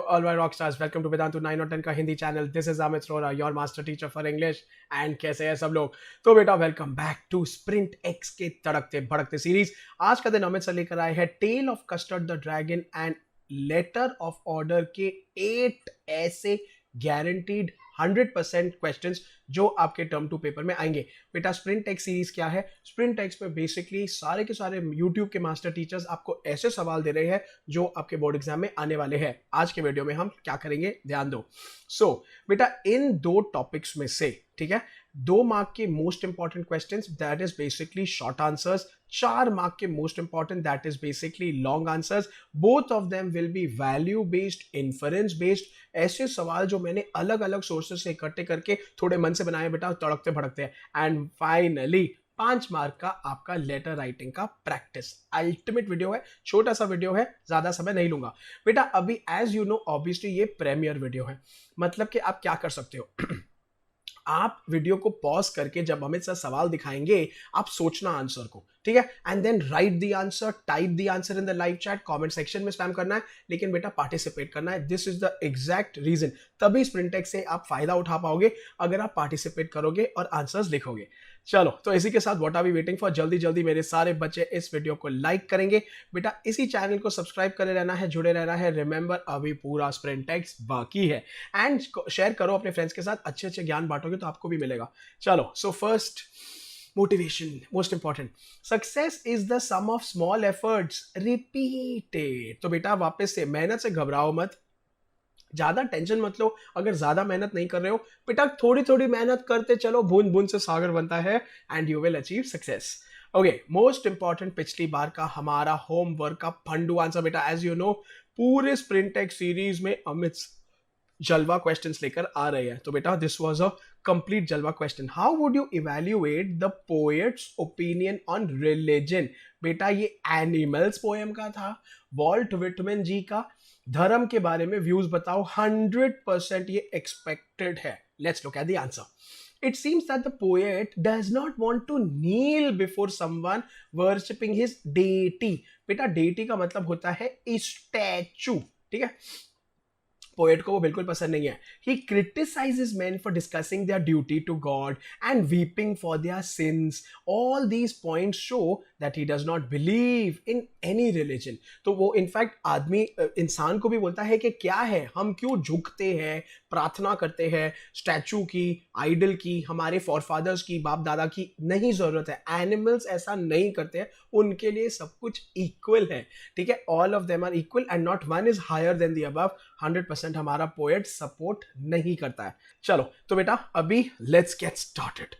all my rock stars. Welcome to Vedantu 9 और 10 का Hindi channel. This is Amit Rora, your master teacher for English. And कैसे हैं सब लोग? तो बेटा welcome back to sprint X के तड़कते भड़कते सीरीज. आज का दिन अमित सर लेकर आए हैं tale of custard the dragon and letter of order के 8 ऐसे गारंटीड 100% क्वेश्चंस जो आपके टर्म 2 पेपर में आएंगे. बेटा स्प्रिंट एक्स सीरीज क्या है? स्प्रिंट एक्स में बेसिकली सारे के सारे यूट्यूब के मास्टर टीचर्स आपको ऐसे सवाल दे रहे हैं जो आपके बोर्ड एग्जाम में आने वाले हैं. आज के वीडियो में हम क्या करेंगे, ध्यान दो. बेटा इन दो टॉपिक्स में से, ठीक है, 2 मार्क के most important questions that is basically short answers, 4 mark के most important that is basically long answers. Both of them will be value based, inference based. ऐसे सवाल जो मैंने अलग अलग सोर्सेस से इकट्ठे करके थोड़े मन से बनाए बेटा, तड़कते भड़कते हैं. एंड फाइनली 5 मार्क का आपका लेटर राइटिंग का प्रैक्टिस. अल्टीमेट वीडियो है, छोटा सा वीडियो है, ज्यादा समय नहीं लूंगा बेटा. अभी एज यू नो ऑब्वियसली ये प्रीमियर वीडियो है, मतलब कि आप क्या कर सकते हो आप वीडियो को पॉज करके जब अमित सर सवाल दिखाएंगे आप सोचना आंसर को, ठीक है, and then write the answer, type the answer in the live chat, comment section में स्पैम करना है, लेकिन बेटा पार्टिसिपेट करना है. This is the exact reason. तभी स्प्रिंटेक्स से आप फायदा उठा पाओगे अगर आप पार्टिसिपेट करोगे और आंसर्स लिखोगे. चलो तो इसी के साथ what are we waiting for, जल्दी जल्दी मेरे सारे बच्चे इस वीडियो को लाइक करेंगे. बेटा इसी चैनल को सब्सक्राइब करे रहना है, जुड़े रहना है. रिमेंबर अभी पूरा स्प्रिंटेक्स बाकी है. एंड शेयर करो अपने फ्रेंड्स के साथ, अच्छे अच्छे ज्ञान बांटोगे तो आपको भी मिलेगा. चलो so first motivation, most important. Success is the sum of small efforts repeated. तो बेटा वापस से मेहनत से घबराओ मत, ज्यादा टेंशन मत लो अगर ज्यादा मेहनत नहीं कर रहे हो. बेटा थोड़ी थोड़ी मेहनत करते चलो, बूंद बूंद से सागर बनता है and you will achieve success. Okay, most important पिछली बार का हमारा होमवर्क का फंडू आंसर. बेटा एज यू नो पूरे स्प्रिंटेक्स सीरीज में अमित जलवा क्वेश्चंस लेकर आ रहे हैं. तो बेटा दिस वाज अ कंप्लीट जलवा question. How would you evaluate the poets opinion on religion? बेटा ये एनिमल्स पोएम का था, वॉल्ट विटमैन जी का. धर्म के बारे में व्यूज बताओ. 100% ये एक्सपेक्टेड है. Let's look at the answer. It seems that the poet does not want to kneel before someone worshipping his deity. बेटा deity का मतलब होता है स्टैचू, ठीक है. पोएट को वो बिल्कुल पसंद नहीं है. He criticizes men for discussing their duty to God and weeping for their sins. All these points show that he does not believe in any religion. तो वो इनफैक्ट आदमी इंसान को भी बोलता है कि क्या है, हम क्यों झुकते हैं, प्रार्थना करते हैं स्टैचू की, आइडल की, हमारे फॉरफादर्स की, बाप दादा की नहीं जरूरत है. एनिमल्स ऐसा नहीं करते हैं, उनके लिए सब कुछ इक्वल है, ठीक है. All of them are equal and not one is higher than the above. 100% हमारा पोएट सपोर्ट नहीं करता है. चलो तो बेटा अभी लेट्स गेट स्टार्टेड.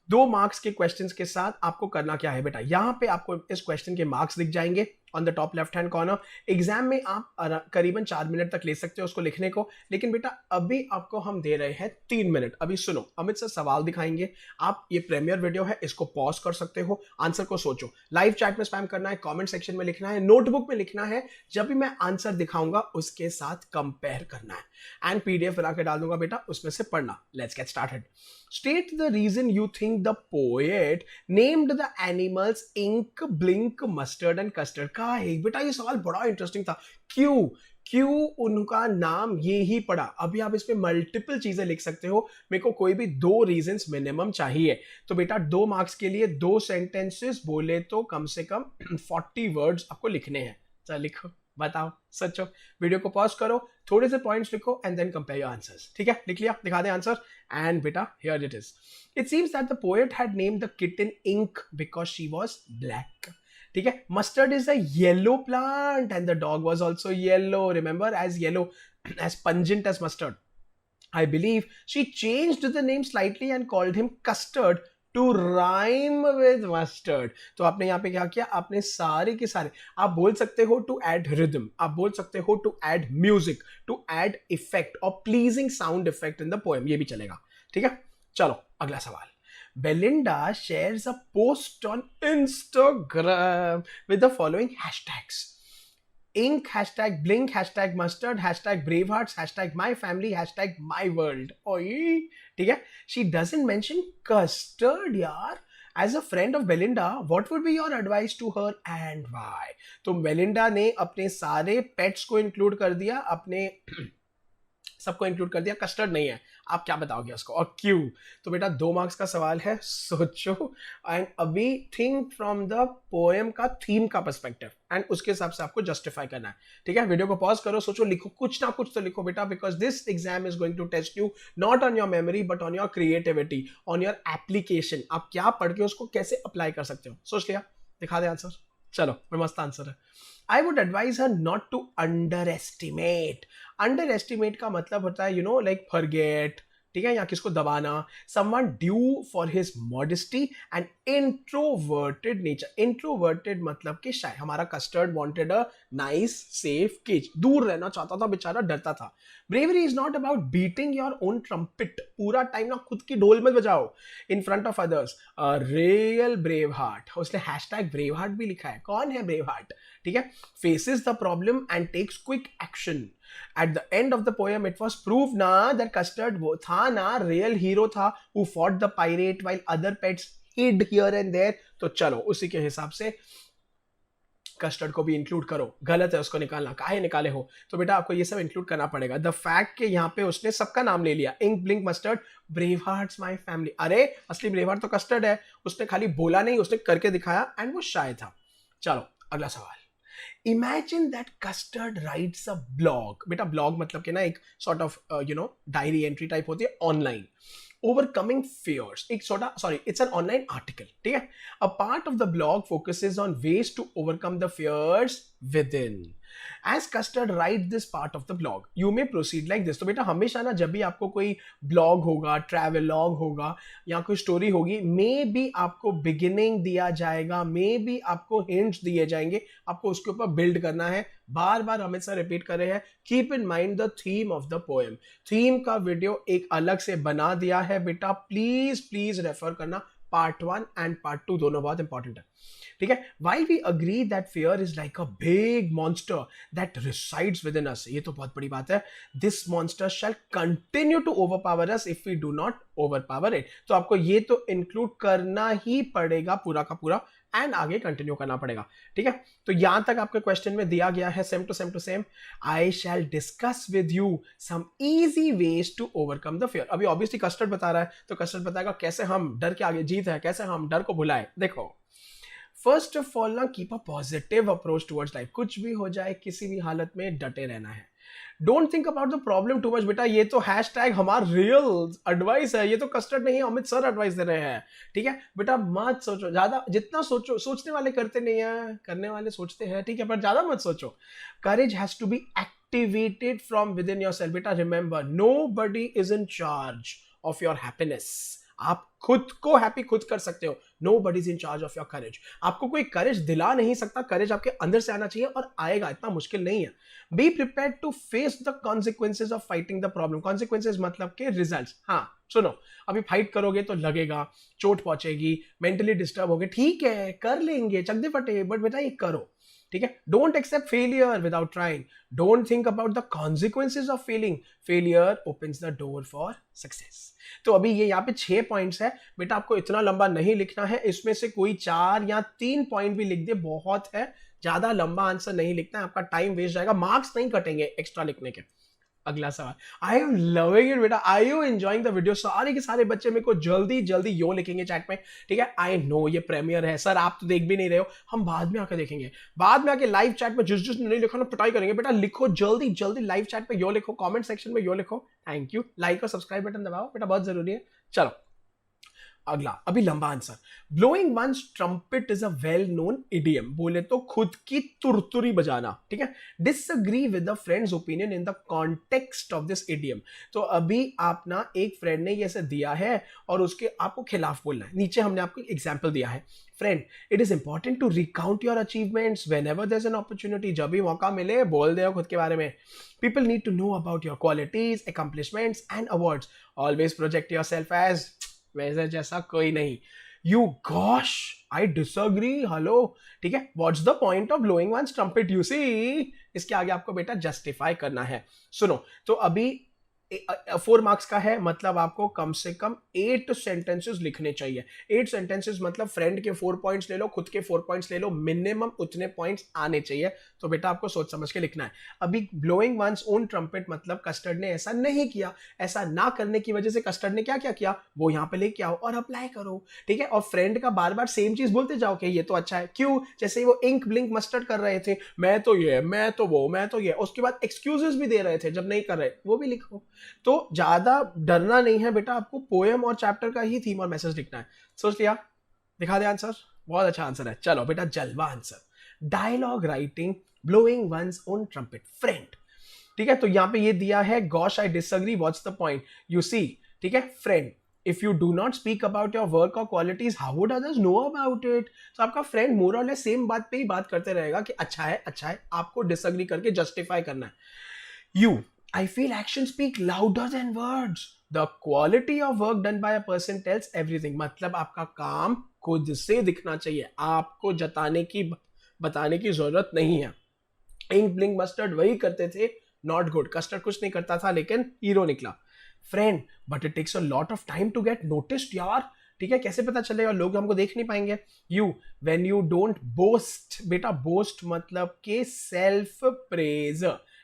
2 मार्क्स के क्वेश्चंस के साथ आपको करना क्या है बेटा, यहां पे आपको इस क्वेश्चन के मार्क्स दिख जाएंगे on the top left hand corner. Exam में आप करीबन 4 मिनट तक ले सकते हो उसको लिखने को, लेकिन बेटा अभी आपको हम दे रहे हैं 3 मिनट. अभी सुनो, अमित सर सवाल दिखाएंगे, आप ये प्रीमियर वीडियो है, इसको पॉज कर सकते हो, आंसर को सोचो, लाइव चैट में स्पैम करना है, कमेंट सेक्शन में लिखना है, नोटबुक में लिखना है, जब भी मैं आंसर दिखाऊंगा उसके साथ कंपेयर करना है एंड पीडीएफ बना के डाल दूंगा बेटा, उसमें से पढ़ना. Let's get started. State the reason you think the poet named the animals ink, blink, mustard and custard. का है बेटा, ये सवाल बड़ा इंटरेस्टिंग था. क्यों उनका नाम ये ही पड़ा? अभी आप इसमें मल्टीपल चीजें लिख सकते हो, मेरे को कोई भी 2 रीजंस मिनिमम चाहिए. तो बेटा 2 मार्क्स के लिए 2 सेंटेंसेस बोले तो कम से कम 40 वर्ड्स आपको लिखने हैं. चल लिखो, बताओ, सचो. वीडियो को पॉज करो, थोड़े से पॉइंट्स लिखो and then compare your answers. ठीक है, लिख लिया, दिखा दे आंसर. एंड बेटा here it is. It seems that the poet had named the kitten Ink because she was black. ठीक है, mustard is a yellow plant and the dog was also yellow. Remember, as yellow, as pungent as mustard. I believe she changed the name slightly and called him custard to rhyme with mustard. तो आपने यहाँ पे क्या किया, आपने सारे के सारे, आप बोल सकते हो टू एड रिदम, आप बोल सकते हो to add music, to add effect और pleasing sound effect in the poem, ये भी चलेगा. ठीक है, चलो अगला सवाल. Belinda shares a post on Instagram with the following hashtags: ink, hashtag blink, hashtag mustard, hashtag bravehearts, hashtag my family, hashtag my world. ओए ठीक है, she doesn't mention custard यार, as a friend of Belinda what would be your advice to her and why? तो Belinda ने अपने सारे pets को include कर दिया, अपने सबको इंक्लूड कर दिया, कस्टर्ड नहीं है। आप क्या बताओगे उसको और क्यों? तो बेटा 2 मार्क्स का सवाल है, सोचो एंड अभी थिंक फ्रॉम द पोएम का थीम का पर्सपेक्टिव एंड उसके हिसाब से आपको जस्टिफाई करना है। ठीक है, वीडियो को पॉज करो, सोचो, लिखो, कुछ ना कुछ तो लिखो बेटा, because this exam is going to test you not on your memory but on your creativity, on your application. आप क्या पढ़ के उसको कैसे अप्लाई कर सकते हो। सोच लिया? दिखा दे आंसर। चलो, मस्त आंसर है। I would advise her not to underestimate. Underestimate का मतलब होता है like forget, ठीक है, या किसको दबाना। Someone due for his modesty and introverted nature. Introverted मतलब कि शायद हमारा custard wanted a nice safe cage, दूर रहना चाहता था बेचारा, डरता था। Bravery is not about beating your own trumpet. पूरा टाइम ना खुद की ढोल मत बजाओ in front of others. A real brave heart, उसने hashtag brave heart भी लिखा है। कौन है brave heart? ठीक है, faces the problem and takes quick action. At the end of the poem, it was proved ना that Custard वो था ना real hero था who fought the pirate while other pets hid here and there. तो चलो उसी के हिसाब से कस्टर्ड को भी इंक्लूड करो। गलत है उसको निकालना, काहे निकाले हो? तो बेटा आपको ये सब इंक्लूड करना पड़ेगा। द फैक्ट के यहाँ पे उसने सबका नाम ले लिया, Ink Blink Mustard, brave hearts my family. अरे असली ब्रेव हार्ट तो कस्टर्ड है, उसने खाली बोला नहीं, उसने करके दिखाया एंड वो शाय था। चलो अगला सवाल। Imagine that custard rights a blog. बेटा ब्लॉग मतलब कि ना एक sort of diary entry type होती है online. Overcoming fears, it's an online article, ठीक है। A part of the blog focuses on ways to overcome the fears within. As Custard write this part of the blog, you may proceed like this. तो बेटा हमेशा ना जब भी आपको कोई ब्लॉग होगा, ट्रैवल लॉग होगा या कोई स्टोरी होगी, मे बी आपको बिगिनिंग दिया जाएगा, मे बी आपको हिंट्स दिए जाएंगे, आपको उसके ऊपर बिल्ड करना है। बार बार अमित सर रिपीट कर रहे हैं, keep in mind the theme of the poem. Theme का वीडियो एक अलग से बना दिया है बेटा, प्लीज प्लीज रेफर करना। पार्ट 1 एंड पार्ट 2 दोनों बहुत इंपॉर्टेंट है, ठीक है। While we agree that fear is like a big monster that resides within us, ये तो बहुत बड़ी बात है। This monster shall continue to overpower us if we do not overpower it. तो आपको ये तो इंक्लूड करना ही पड़ेगा पूरा का पूरा एंड आगे कंटिन्यू करना पड़ेगा, ठीक है। तो यहां तक आपके क्वेश्चन में दिया गया है same to same. I shall discuss with you some easy ways to overcome the fear. अभी ऑब्वियसली कस्टर्ड बता रहा है, तो कस्टर्ड बताएगा कैसे हम डर के आगे जीत है, कैसे हम डर को भुलाए। देखो, फर्स्ट ऑफ ऑल ना keep a positive approach towards life. कुछ भी हो जाए किसी भी हालत में डटे रहना है। Don't think about the problem too much बेटा, ये तो हैशटैग हमारा रियल एडवाइस है, ये तो कस्टर्ड नहीं, अमित सर एडवाइस दे रहे हैं, ठीक है। बेटा मत सोचो ज्यादा, जितना सोचो, सोचने वाले करते नहीं है, करने वाले सोचते हैं, ठीक है, पर ज्यादा मत सोचो। Courage has to be activated from within yourself. बेटा remember, nobody is in charge of your happiness. आप खुद को हैप्पी खुद कर सकते हो। Nobody is in charge of your courage. आपको कोई करेज दिला नहीं सकता, करेज आपके अंदर से आना चाहिए और आएगा, इतना मुश्किल नहीं है। Be prepared to face the consequences of fighting the problem. Consequences मतलब के रिजल्ट्स। हाँ सुनो, अभी फाइट करोगे तो लगेगा, चोट पहुंचेगी, मेंटली डिस्टर्ब होगे, ठीक है, कर लेंगे, चकदे फटे, बट बेटा ये करो, ठीक है। Don't accept failure without trying. Don't think about the consequences of failing. Failure opens the door for success. तो अभी ये यहाँ पे 6 पॉइंट्स है बेटा, आपको इतना लंबा नहीं लिखना है, इसमें से कोई 4 या 3 पॉइंट भी लिख दे बहुत है, ज्यादा लंबा आंसर नहीं लिखना है, आपका टाइम वेस्ट जाएगा, मार्क्स नहीं कटेंगे एक्स्ट्रा लिखने के। अगला सवाल, आई एम लविंग इट बेटा, आई यू एंजॉइंग द वीडियो। सारे के सारे बच्चे मेरे को जल्दी जल्दी यो लिखेंगे चैट में, ठीक है। आई नो ये प्रीमियर है सर, आप तो देख भी नहीं रहे हो, हम बाद में आके देखेंगे, बाद में आके लाइव चैट में जिस नहीं लिखा ना पिटाई करेंगे। बेटा लिखो जल्दी जल्दी, लाइव चैट में यो लिखो, कमेंट सेक्शन में यो लिखो। थैंक यू, लाइक और सब्सक्राइब बटन दबाओ बेटा, बहुत जरूरी है। चलो अगला, अभी लंबा आंसर। Blowing one's trumpet is a well known idiom. बोले तो खुद की तुरतुरी बजाना, ठीक है। Disagree with the friend's opinion in the context of this idiom. तो अभी आप ना एक फ्रेंड ने ये दिया है और उसके आपको खिलाफ बोलना है। नीचे हमने आपको एग्जाम्पल दिया है, friend it is important to recount your achievements whenever there is an opportunity. जब भी मौका मिले बोल दो खुद के बारे में। People need to know about your qualities, accomplishments and awards. Always project yourself as वैसे जैसा कोई नहीं। You gosh I disagree, hello, ठीक है। What's the point of blowing one's trumpet, you see. इसके आगे आपको बेटा जस्टिफाई करना है। सुनो, तो अभी 4 मार्क्स का है, मतलब आपको कम से कम 8 सेंटेंसेस लिखने चाहिए। 8 सेंटेंसेस मतलब फ्रेंड के 4 पॉइंट्स ले लो, खुद के 4 पॉइंट्स ले लो, मिनिमम उतने पॉइंट्स आने चाहिए। तो बेटा आपको सोच समझ के लिखना है। अभी ब्लोइंग वंस ओन ट्रम्पेट मतलब कस्टर्ड ने ऐसा नहीं किया। ऐसा ना करने की वजह से कस्टर्ड ने क्या क्या किया, वो यहाँ पे लेके आओ और अप्लाई करो, ठीक है। और फ्रेंड का बार बार सेम चीज बोलते जाओ कि ये तो अच्छा है। क्यों? जैसे वो इंक ब्लिंक मस्टर्ड कर रहे थे, मैं तो ये, मैं तो वो, मैं तो ये, उसके बाद एक्सक्यूजेस भी दे रहे थे जब नहीं कर रहे, वो भी लिखो। तो ज्यादा डरना नहीं है बेटा, आपको पोएम और चैप्टर का ही थीम और मैसेज लिखना है। सोच लिया? दिखा दे आंसर। बहुत अच्छा आंसर है। चलो बेटा जलवा answer. Dialogue writing blowing one's own trumpet friend, ठीक है। तो यहां पे ये दिया है, gosh I disagree, what's the point, you see, ठीक है। Friend, if you do not speak about your work और qualities, how would others know about it? तो आपका फ्रेंड मोर और लेस सेम बात पे ही बात करते रहेगा कि अच्छा है, अच्छा है, आपको डिसएग्री करके जस्टिफाई करना है। You, I feel actions speak louder than words. The quality of work done by a person tells everything. मतलब आपका काम खुद से दिखना चाहिए, आपको बताने की जरूरत नहीं है। इंक ब्लिंक मस्टर्ड वही करते थे, नॉट गुड। कस्टर्ड कुछ नहीं करता था लेकिन हीरो निकला। Friend, but it takes a lot of time to get noticed यार, ठीक है। कैसे पता चलेगा, लोग हमको देख नहीं पाएंगे। You, when you don't boast, बेटा बोस्ट मतलब के सेल्फ प्रेज,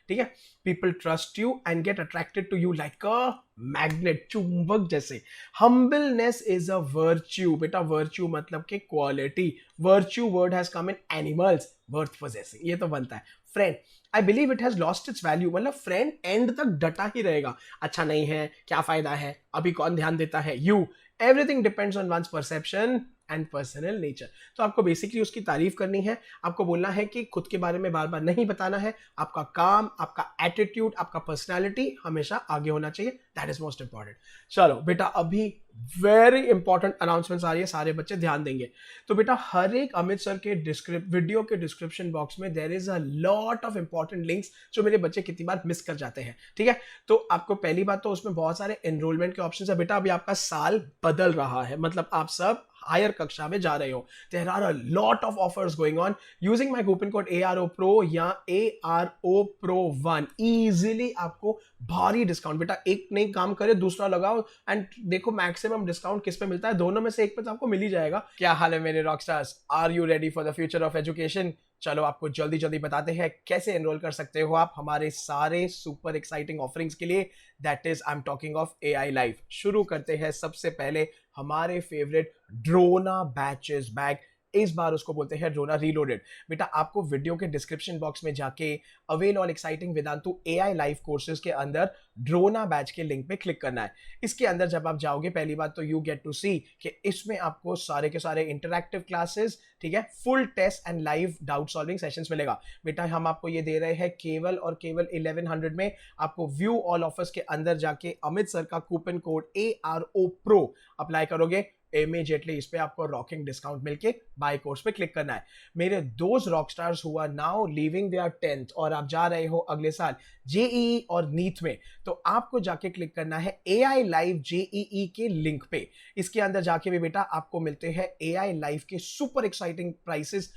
ठीक है। People trust you and get attracted to you like a magnet, चुंबक जैसे। हम्बलनेस इज अ वर्च्यू, बेटा वर्च्यू मतलब के quality. Virtue word has come in animals, worth possessing, ये तो बनता है। Friend, I believe it has lost its value, मतलब फ्रेंड एंड तक डटा ही रहेगा। अच्छा नहीं है, क्या फायदा है, अभी कौन ध्यान देता है। You, everything depends on one's perception and personal nature. तो आपको बेसिकली उसकी तारीफ करनी है, आपको बोलना है कि खुद के बारे में बार बार नहीं बताना है, आपका काम, आपका एटीट्यूड, आपका पर्सनालिटी हमेशा आगे होना चाहिए, दैट इज मोस्ट इंपॉर्टेंट। चलो बेटा अभी वेरी इंपॉर्टेंट अनाउंसमेंट्स आ रही है, सारे बच्चे ध्यान देंगे। तो बेटा हर एक अमित सर के वीडियो के डिस्क्रिप्शन बॉक्स में there is a lot of important links जो मेरे बच्चे कितनी बार मिस कर जाते हैं, ठीक है। तो आपको पहली बात तो उसमें बहुत सारे एनरोलमेंट के ऑप्शन है। बेटा अभी आपका साल बदल रहा है, मतलब आप सब हायर कक्षा में जा रहे हो। There are a lot of offers going on using my coupon code ARO Pro या ARO Pro 1, इजीली आपको भारी डिस्काउंट। बेटा एक नहीं काम करे दूसरा लगाओ एंड देखो मैक्सिमम डिस्काउंट किस पे मिलता है, दोनों में से एक पे तो आपको मिल ही जाएगा। क्या हाल है मेरे rockstars, are you ready for the future of education? चलो आपको जल्दी जल्दी बताते हैं कैसे एनरोल कर सकते हो आप हमारे सारे सुपर एक्साइटिंग ऑफरिंग्स के लिए, that is I am talking of AI live. शुरू करते हैं सबसे पहले हमारे फेवरेट ड्रोना बैचेस बैग, इस बार उसको बोलते हैं ड्रोना रीलोडेड। बेटा आपको वीडियो के डिस्क्रिप्शन बॉक्स में जाके avail all exciting Vedantu AI live courses के अंदर ड्रोना बैच के लिंक पे क्लिक करना है। इसके अंदर जब आप जाओगे पहली बात तो यू गेट टू सी कि इसमें आपको सारे के सारे इंटरैक्टिव क्लासेस, ठीक है, full test and live doubt solving sessions मिलेगा। बेटा हम आपको ये दे रहे हैं केवल और केवल 1100 में। आपको व्यू ऑल ऑफर्स के अंदर जाके अमित सर का coupon code ARO Pro apply करोगे, इमीडिएटली इस पे आपको रॉकिंग डिस्काउंट मिलके बाय कोर्स पे क्लिक करना है। मेरे दोस्त रॉकस्टार्स हुआ नाउ लिविंग देयर 10th और आप जा रहे हो अगले साल JEE और नीट में, तो आपको जाके क्लिक करना है AI लाइव JEE के लिंक पे। इसके अंदर जाके भी बेटा आपको मिलते हैं AI लाइव के super exciting prices.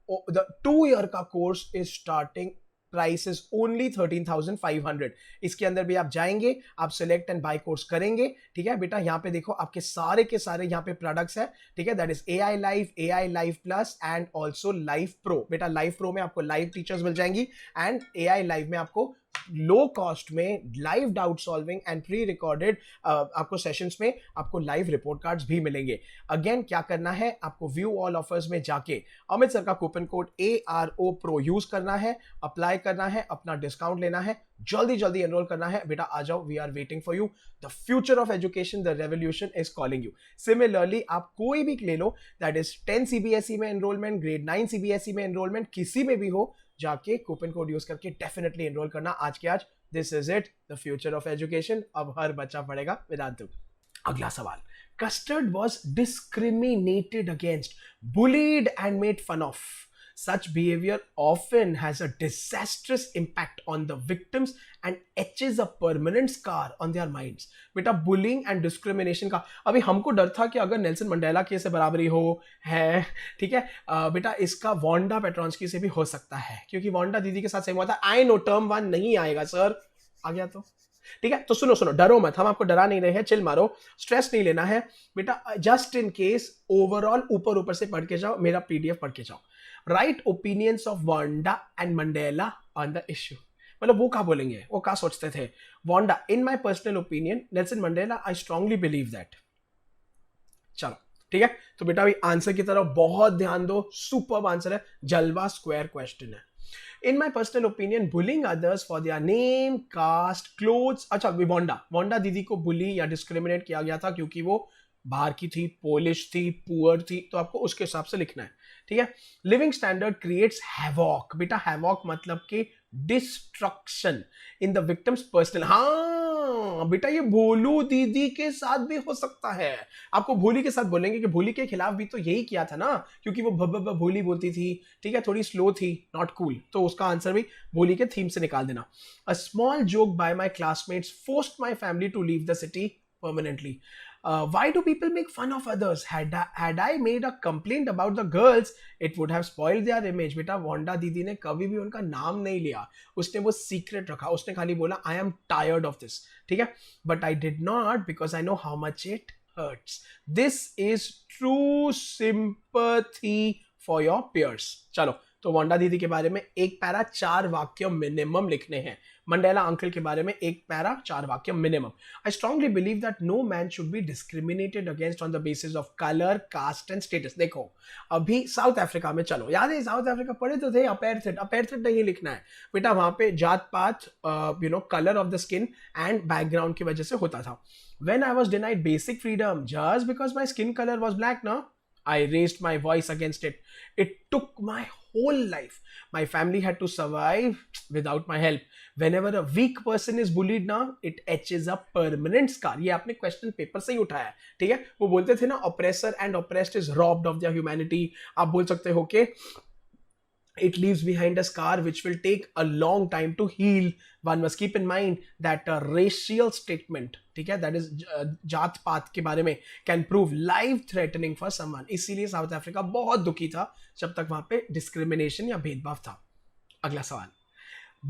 The 2 year का course is starting price is only 13,500। इसके अंदर भी आप जाएंगे, आप सिलेक्ट एंड बाय कोर्स करेंगे, ठीक है। बेटा यहाँ पे देखो आपके सारे के सारे यहाँ पे प्रोडक्ट्स है, ठीक है, that is AI live plus and also live pro. बेटा लाइव प्रो में आपको लाइव टीचर्स मिल जाएंगी एंड AI लाइव में आपको लो कॉस्ट में live doubt solving and pre recorded आपको सेशंस में आपको लाइव रिपोर्ट कार्ड्स भी मिलेंगे। अगेन क्या करना है, आपको व्यू ऑल ऑफर्स में जाके अमित सर का coupon code ARO Pro use करना है, अप्लाई करना है, अपना डिस्काउंट लेना है, जल्दी जल्दी एनरोल करना है। बेटा आ जाओ, we are waiting for you. The future of education, the revolution is calling you. Similarly आप कोई भी ले लो, दैट इज 10 CBSE में एनरोलमेंट, ग्रेड 9 CBSE में एनरोलमेंट, किसी में भी हो, जाके कूपन कोड यूज करके डेफिनेटली एनरोल करना आज के आज। This is it, the future of education. अब हर बच्चा पढ़ेगा वेदांतु। अगला सवाल, custard was discriminated against, bullied and made fun of. Such behavior often has a disastrous impact on the victims and etches a permanent scar on their minds. बेटा bullying and discrimination का अभी हमको डर था कि अगर नेल्सन मंडेला के से बराबरी हो है, ठीक है, बेटा इसका वांडा पेट्रोंस्की से भी हो सकता है क्योंकि वांडा दीदी के साथ सेम हुआ था। आई नो टर्म 1 नहीं आएगा सर, आ गया तो ठीक है, तो सुनो सुनो, डरो मत, हम आपको डरा नहीं रहे हैं, चिल मारो, स्ट्रेस नहीं लेना है बेटा, जस्ट इन केस ओवरऑल ऊपर ऊपर से पढ़ के जाओ, मेरा पीडीएफ पढ़ के जाओ। Right opinions of Wanda and Mandela on the issue, मतलब वो क्या बोलेंगे, वो क्या सोचते थे। Wanda, in my personal opinion Nelson Mandela, I strongly believe that. चलो ठीक है, तो बेटा अभी आंसर की तरफ बहुत ध्यान दो, सुपर्ब आंसर है, जलवा स्क्वायर क्वेश्चन है। In my personal opinion bullying others for their name, caste, clothes, अच्छा वांडा दीदी को बुली या डिस्क्रिमिनेट किया गया था क्योंकि वो बाहर की थी, पोलिश थी, पुअर थी, तो आपको उसके हिसाब से लिखना है, ठीक है। लिविंग स्टैंडर्ड क्रिएट्स हैवॉक, बेटा हैवॉक मतलब कि destruction in the victims personal, हाँ बेटा ये भोलू दीदी के साथ भी हो सकता है, आपको भोली के साथ बोलेंगे कि भोली के खिलाफ भी तो यही किया था ना, क्योंकि वो भोली बोलती थी, ठीक है, थोड़ी स्लो थी, नॉट कूल, तो उसका आंसर भी भोली के थीम से निकाल देना। A small joke by my classmates forced my family to leave the city permanently. Why do people make fun of others? Had I made a complaint about the girls, it would have spoiled their image. बेटा Wanda दीदी ने कभी भी उनका नाम नहीं लिया, उसने वो सीक्रेट रखा, उसने खाली बोला I am tired of this, ठीक है, but I did not because I know how much it hurts. This is true sympathy for your peers. चलो, तो वांडा दीदी के बारे में एक पैरा 4 वाक्य मिनिमम लिखने हैं, मंडेला अंकल के बारे में एक पैरा 4 वाक्य minimum. I strongly believe that no man should be discriminated against on the basis of colour, caste and status. देखो अभी साउथ अफ्रीका में, चलो याद है साउथ अफ्रीका पढ़े तो थे, अपेर्थेड नहीं लिखना है बेटा, वहां पे जात पात colour of the skin and background की वजह से होता था। When I was denied basic freedom just because my skin colour was black ना, I raised my voice against it. It took my whole life. My family had to survive without my help. Whenever a weak person is bullied now, it etches a permanent scar. ये आपने question paper से ही उठाया है, ठीक है। वो बोलते थे ना, oppressor and oppressed is robbed of their humanity. आप बोल सकते हो कि it leaves behind a scar which will take a long time to heal. One must keep in mind that a racial statement, ठीक है, that is जात पात के बारे में, can prove life threatening for someone. इसीलिए साउथ अफ्रीका बहुत दुखी था जब तक वहां पे डिस्क्रिमिनेशन या भेदभाव था। अगला सवाल,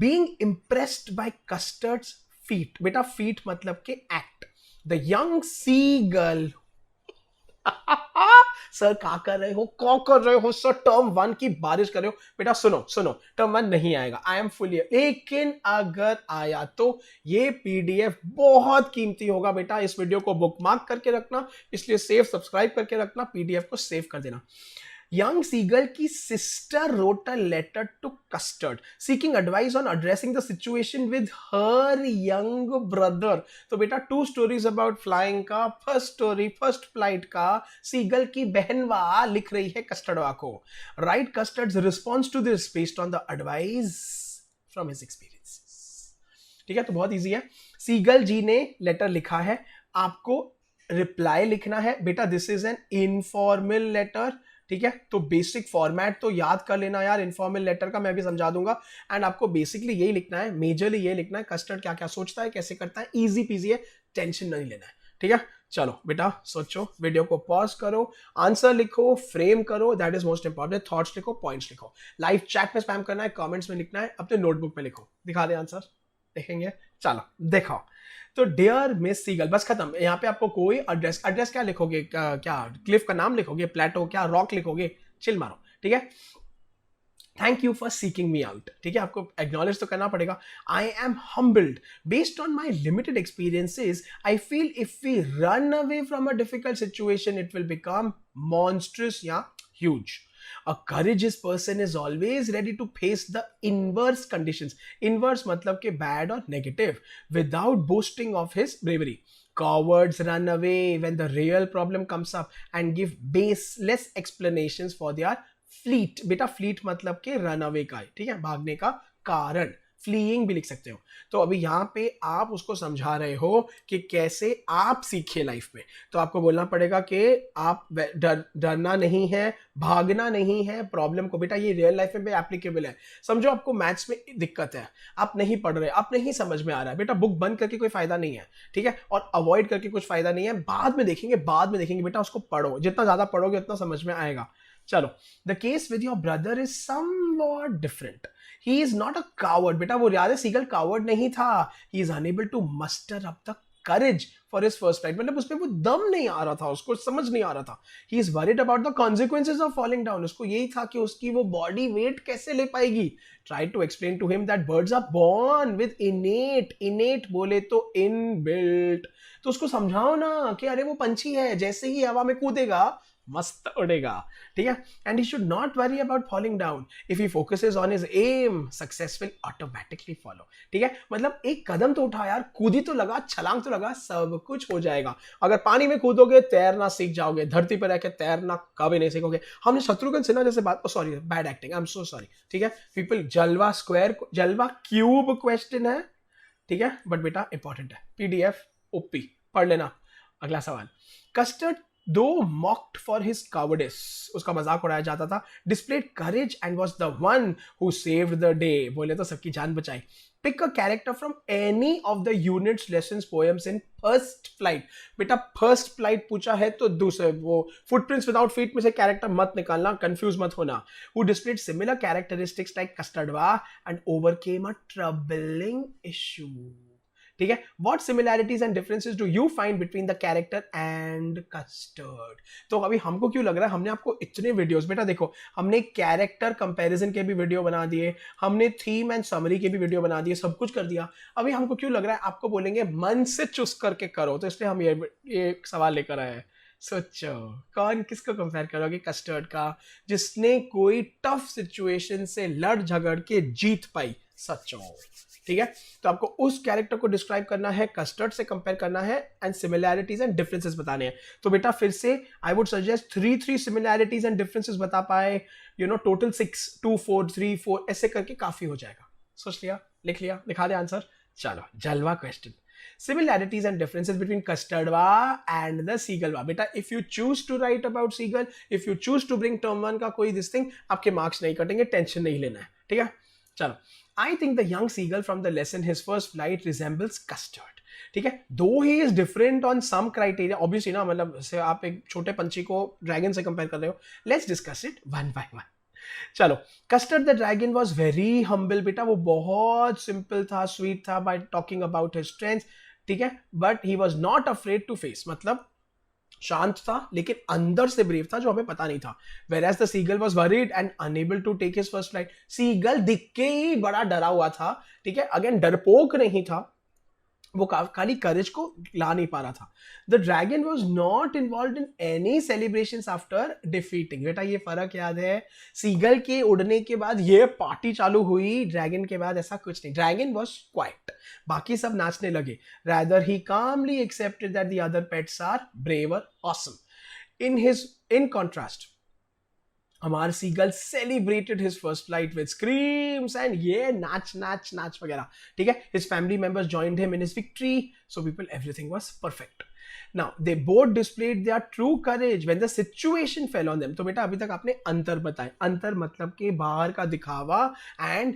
being impressed by Custard's feat, बेटा feat मतलब के act. The young seagull sir क्या कर रहे हो, कौन कर रहे हो सर, टर्म 1 की बारिश कर रहे हो बेटा, सुनो सुनो, टर्म 1 नहीं आएगा, आई एम फुली, लेकिन अगर आया तो ये पीडीएफ बहुत कीमती होगा बेटा, इस वीडियो को बुकमार्क करके रखना, इसलिए सेव सब्सक्राइब करके रखना, पीडीएफ को सेव कर देना। यंग सीगल की sister wrote a letter to custard seeking advice on addressing the situation with her young brother. तो बेटा 2 स्टोरीज अबाउट फ्लाइंग का, फर्स्ट स्टोरी फर्स्ट फ्लाइट का, सीगल की बहनवा लिख रही है कस्टर्डवा को। Write custard's response to this based on the advice from his experience. ठीक है, तो बहुत इजी है, सीगल जी ने लेटर लिखा है, आपको रिप्लाई लिखना है बेटा, this is an informal letter, ठीक है, तो बेसिक फॉर्मेट तो याद कर लेना यार, इनफॉर्मल लेटर का मैं भी समझा दूंगा, एंड आपको बेसिकली यही लिखना है, मेजरली ये लिखना है, कस्टर्ड क्या क्या सोचता है, कैसे करता है, इजी पीजी है, टेंशन नहीं लेना है, ठीक है। चलो बेटा सोचो, वीडियो को पॉज करो, आंसर लिखो, फ्रेम करो, that is most important, thoughts लिखो, पॉइंट्स लिखो, लाइव चैट में स्पैम करना है, कमेंट्स में लिखना है, अपने नोटबुक में लिखो, दिखा दे आंसर, देखेंगे, चलो देखो। तो डियर मिस सीगल, बस खत्म, यहाँ पे आपको कोई एड्रेस क्या लिखोगे, क्या क्लिफ का नाम लिखोगे, प्लेटो क्या रॉक लिखोगे, चिल मारो, ठीक है। Thank you for seeking me out, ठीक है, आपको एक्नॉलेज तो करना पड़ेगा। I am humbled based on my limited experiences, I feel if we run away from a difficult situation it will become monstrous या huge. A courageous person is always ready to face the inverse conditions. Inverse मतलब के bad और negative without boasting of his bravery. Cowards run away when the real problem comes up and give baseless explanations for their fleet. बेटा fleet मतलब के run away का है, ठीक है, भागने का कारण, फ्लीइंग भी लिख सकते हो। तो अभी यहाँ पे आप उसको समझा रहे हो कि कैसे आप सीखे लाइफ में, तो आपको बोलना पड़ेगा कि आप डरना नहीं है, भागना नहीं है प्रॉब्लम को, बेटा ये रियल लाइफ में भी एप्लीकेबल है। समझो आपको मैथ्स में दिक्कत है, आप नहीं पढ़ रहे, आप नहीं समझ में आ रहा है, बेटा बुक बंद करके कोई फायदा नहीं है, ठीक है, और अवॉइड करके कुछ फायदा नहीं है, बाद में देखेंगे बेटा, उसको पढ़ो, जितना ज्यादा पढ़ोगे उतना समझ में आएगा। चलो, the case with your brother is somewhat different. He is not a coward. बेटा वो याद है, सीगल कावर्ड नहीं था. He is unable to muster up the courage for his first flight. मतलब उसमें वो दम नहीं आ रहा था, उसको समझ नहीं आ रहा था. He is worried about the consequences of falling down. उसको यही था कि उसकी वो बॉडी वेट कैसे ले पाएगी. Try to explain to him that birds are born with innate बोले तो इनबिल्ट. तो उसको समझाओ ना कि अरे वो पंछी है, जैसे ही हवा में कूदेगा मस्त उड़ेगा. ठीक है. And he should not worry about falling down. If he focuses on his aim, success will automatically follow. ठीक है. मतलब एक कदम तो उठा यार, कूदी तो लगा, छलांग तो लगा, सब कुछ हो जाएगा. अगर पानी में कूदोगे तैरना सीख जाओगे, धरती पर रहकर तैरना कभी नहीं सीखोगे. हमने शत्रुघ्न सिन्हा जैसे बात, sorry bad acting, I am so sorry. ठीक है पीपल, जलवा स्क्वायर, जलवा क्यूब क्वेश्चन है. ठीक है बट बेटा इंपॉर्टेंट है. पीडीएफ ओपी पढ़ लेना. अगला सवाल. कस्टर्ड दो मॉक्ड फॉर हिज कावर्डिस, उसका मजाक उड़ाया जाता था, displayed courage and was the one who saved the day. बोले तो सबकी जान बचाई. Pick a character from any of the units lessons poems in first flight. बेटा फर्स्ट फ्लाइट पूछा है तो दूसरे वो फुटप्रिंट्स विदाउट फीट में से कैरेक्टर मत निकालना, कंफ्यूज मत होना. Who displayed similar characteristics like कस्टर्डवा and overcame a troubling issue. ठीक है. What similarities and differences do you find between the character and Custard. तो अभी हमको क्यों लग रहा है, हमने आपको इतने वीडियोस, बेटा देखो हमने कैरेक्टर कंपैरिजन के भी वीडियो बना दिए, हमने थीम एंड समरी के भी वीडियो बना दिए, सब कुछ कर दिया. अभी हमको क्यों लग रहा है, आपको बोलेंगे मन से चूज करके करो, तो इसलिए हम ये सवाल लेकर आए हैं. सोचो कौन किसको कंपेयर करोगे. कस्टर्ड का, जिसने कोई टफ सिचुएशन से लड़ झगड़ के जीत पाई. सचो. ठीक है. तो आपको उस कैरेक्टर को डिस्क्राइब करना है, कस्टर्ड से कंपेयर करना है एंड सिमिलैरिटीज एंड डिफरेंसेस बताने हैं. तो बेटा फिर से I would suggest 3 similarities and differences बता पाए, टोटल 6, 2, 4, 3, 4 ऐसे करके काफी हो जाएगा. सोच लिया, लिख लिया, दिखा दे आंसर. चलो जलवा question. Similarities and differences between custardwa and the seagullwa. बेटा if you choose to write about seagull, if you choose to bring term 1 का कोई this thing, आपके मार्क्स नहीं कटेंगे, टेंशन नहीं लेना है. ठीक है. चलो. I think the young seagull from the lesson his first flight resembles custard. ठीक है. Though he is different on some criteria, obviously ना, मतलब से आप एक छोटे पंछी को ड्रैगन से कंपेयर कर रहे हो. Let's discuss it one by one. चलो. Custard the dragon was very humble. बेटा वो बहुत सिंपल था, स्वीट था, by talking about his strength. ठीक है. But he was not afraid to face, मतलब शांत था लेकिन अंदर से ब्रेव था, जो हमें पता नहीं था. Whereas the seagull was worried and unable to take his first flight. Seagull दिख के ही बड़ा डरा हुआ था. ठीक है. अगेन डरपोक नहीं था, वो खाली करेज को ला नहीं पा रहा था. The dragon was not involve in any celebration after defeating. बेटा ये फर्क याद है, सीगल के उड़ने के बाद ये पार्टी चालू हुई, ड्रैगन के बाद ऐसा कुछ नहीं. ड्रैगन वॉज क्वाइट, बाकी सब नाचने लगे. Rather he comically accepted that the other pets are braver, awesome. In contrast हमार seagull celebrated his first flight with screams and ये नाच नाच नाच वगैरह. ठीक है. His family members joined him in his victory. So people, everything was perfect. Now they both displayed their true courage when the situation fell on them. तो बेटा अभी तक आपने अंतर बताए. अंतर मतलब के बाहर का दिखावा एंड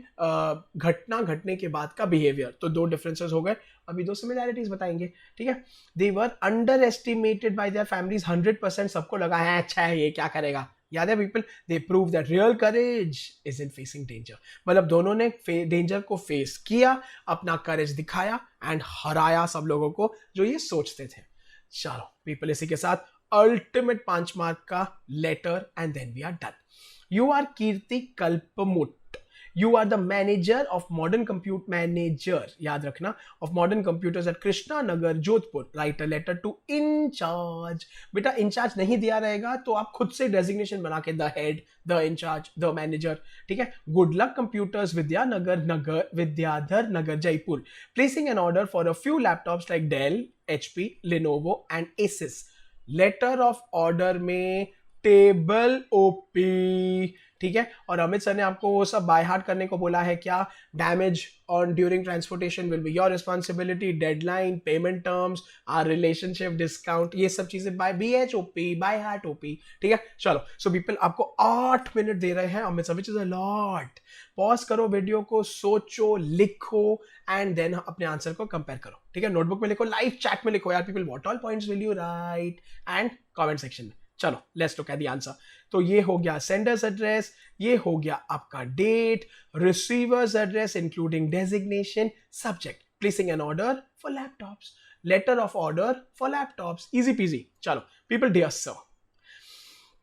घटना घटने के बाद का बिहेवियर. तो 2 डिफरेंसेस हो गए. अभी 2 सिमिलैरिटीज बताएंगे. ठीक है. They were underestimated by their families 100%. सबको लगा है अच्छा है ये क्या करेगा. याद है people, they prove that real courage is in facing danger. मतलब दोनों ने डेंजर को फेस किया, अपना करेज दिखाया एंड हराया सब लोगों को जो ये सोचते थे. चलो पीपल, इसी के साथ अल्टीमेट 5 मार्क का letter and then we are done. You are कीर्ति कल्पमुट. You are the manager of modern compute manager, याद रखना, of modern computers at Krishna Nagar, Jodhpur. Write a letter to in charge. बेटा in charge नहीं दिया रहेगा तो आप खुद से डेजिग्नेशन बना के the head, the incharge, the manager. ठीक है. Good luck computers Vidyadhar Nagar Jaipur. Placing an order for a few laptops like Dell, HP, Lenovo and Asus. Letter of order में टेबल ओपी. ठीक है. और अमित सर ने आपको वो सब बाय हार्ट करने को बोला है. क्या? Damage on during transportation will be your responsibility, deadline, payment terms, our relationship, discount, ये सब चीजें by BHOP, by heart OP. ठीक है. चलो. सो पीपल आपको 8 मिनट दे रहे हैं Amit sir, which is a lot. Pause करो वीडियो को, सोचो, लिखो एंड देन अपने आंसर को कंपेयर करो. ठीक है. नोटबुक में लिखो, लाइव चैट में लिखो यार people, what all points will you right, and comment section में. चलो let's look at the answer. तो ये हो गया सेंडर्स एड्रेस, ये हो गया आपका date, receivers address including designation, subject placing an order for laptops, letter of order for laptops, easy peasy. चलो people, dear sir,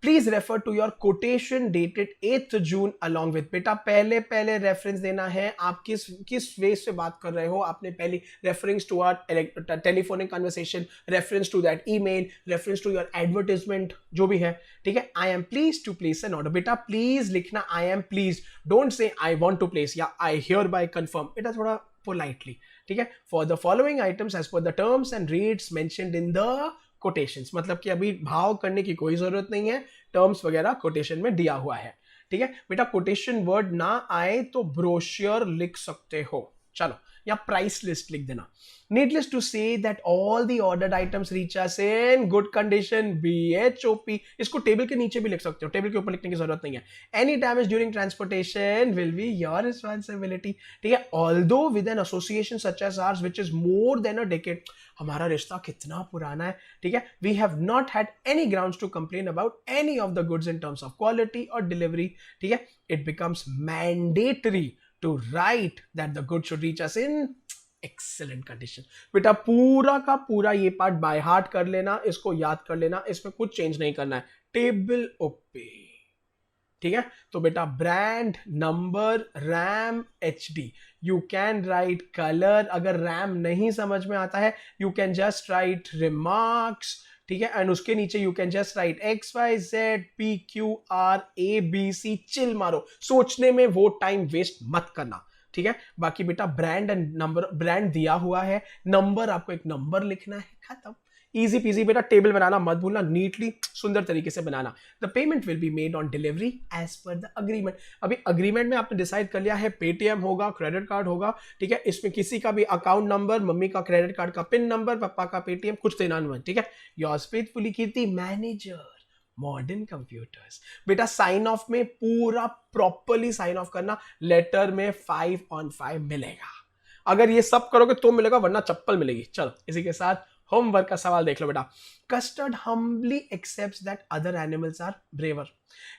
please refer to your quotation dated 8th June along with. बेटा पहले reference देना है, आप किस base पे बात कर रहे हो, आपने पहले reference to our telephonic conversation, reference to that email, reference to your advertisement, जो भी है, ठीक है। I am pleased to place an order, बेटा प्लीज लिखना I am please, don't say I want to place या आई हियर बाय कंफर्म, बेटा थोड़ा पोलाइटली, ठीक है। For the following items as per the terms and rates mentioned in the quotations, मतलब कि अभी भाव करने की कोई जरूरत नहीं है, टर्म्स वगैरह कोटेशन में दिया हुआ है, ठीक है। बेटा कोटेशन वर्ड ना आए तो ब्रोशियर लिख सकते हो, चलो, या प्राइस लिस्ट लिख देना। Needless to say that all the ordered items reach us in good condition, BHOP। इसको टेबल के नीचे भी लिख सकते हो, टेबल के ऊपर लिखने की जरूरत नहीं है। Any damage during transportation will be your responsibility, ठीक है। Although with an association such as ours which is more than a decade, हमारा रिश्ता कितना पुराना है, ठीक है, we have not had any grounds to complain about any of the goods in terms of quality or delivery, ठीक है। It becomes mandatory to write that the goods should reach us in excellent condition। बेटा पूरा का पूरा ये part by heart कर लेना, इसको याद कर लेना, इसमें कुछ चेंज नहीं करना है, टेबल ओपे, ठीक है। तो बेटा brand, number, RAM, HD, you can write colour, अगर रैम नहीं समझ में आता है you can just right remarks, ठीक है, एंड उसके नीचे you can just right XYZ PQR ABC, chill मारो, सोचने में वो टाइम वेस्ट मत करना, ठीक है। बाकी बेटा ब्रांड एंड नंबर, ब्रांड दिया हुआ है, नंबर आपको एक नंबर लिखना है, खत्म, इजी पीजी। बेटा टेबल बनाना मत भूलना, नीटली सुंदर तरीके से बनाना। The payment will be made on delivery as per the agreement. अभी अग्रीमेंट में आपने डिसाइड कर लिया है पेटीएम होगा, क्रेडिट कार्ड होगा, ठीक है। इसमें किसी का भी अकाउंट नंबर, मम्मी का क्रेडिट कार्ड का पिन नंबर, पापा का पेटीएम, कुछ देना नहीं, ठीक है। योर्स फेथफुली कीर्ति, मैनेजर, मॉडर्न कंप्यूटर्स। बेटा साइन ऑफ में पूरा प्रॉपरली साइन ऑफ करना, लेटर में 5/5 मिलेगा, अगर ये सब करोगे तो मिलेगा, वरना चप्पल मिलेगी। चलो इसी के साथ होमवर्क का सवाल देख लो बेटा। Custard humbly accepts that other animals are braver.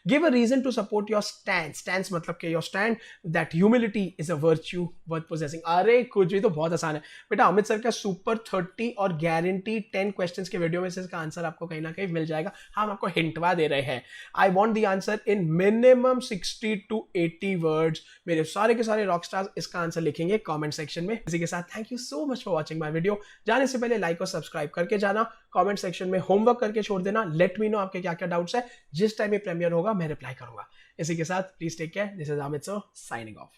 Give a reason to support your stand. Stance मतलब कि your stand that humility is a virtue worth possessing. अरे कुछ भी, तो बहुत आसान है बेटा। अमित सर का सुपर 30 और गारंटी 10 क्वेश्चंस के वीडियो में से इसका आंसर आपको कहीं ना कहीं मिल जाएगा। हम आपको हिंटवा दे रहे हैं। I want the answer in minimum 60 to 80 words. मेरे सारे के सारे रॉक स्टार्स इसका आंसर लिखेंगे कॉमेंट सेक्शन में। इसी के साथ thank you so much for watching my video. जाने से पहले लाइक और सब्सक्राइब करके जाना, कमेंट सेक्शन में होमवर्क करके छोड़ देना, लेट मी नो आपके क्या क्या डाउट्स है। जिस टाइम ये प्रीमियर होगा मैं रिप्लाई करूंगा। इसी के साथ please take care, this is Amit sir signing of.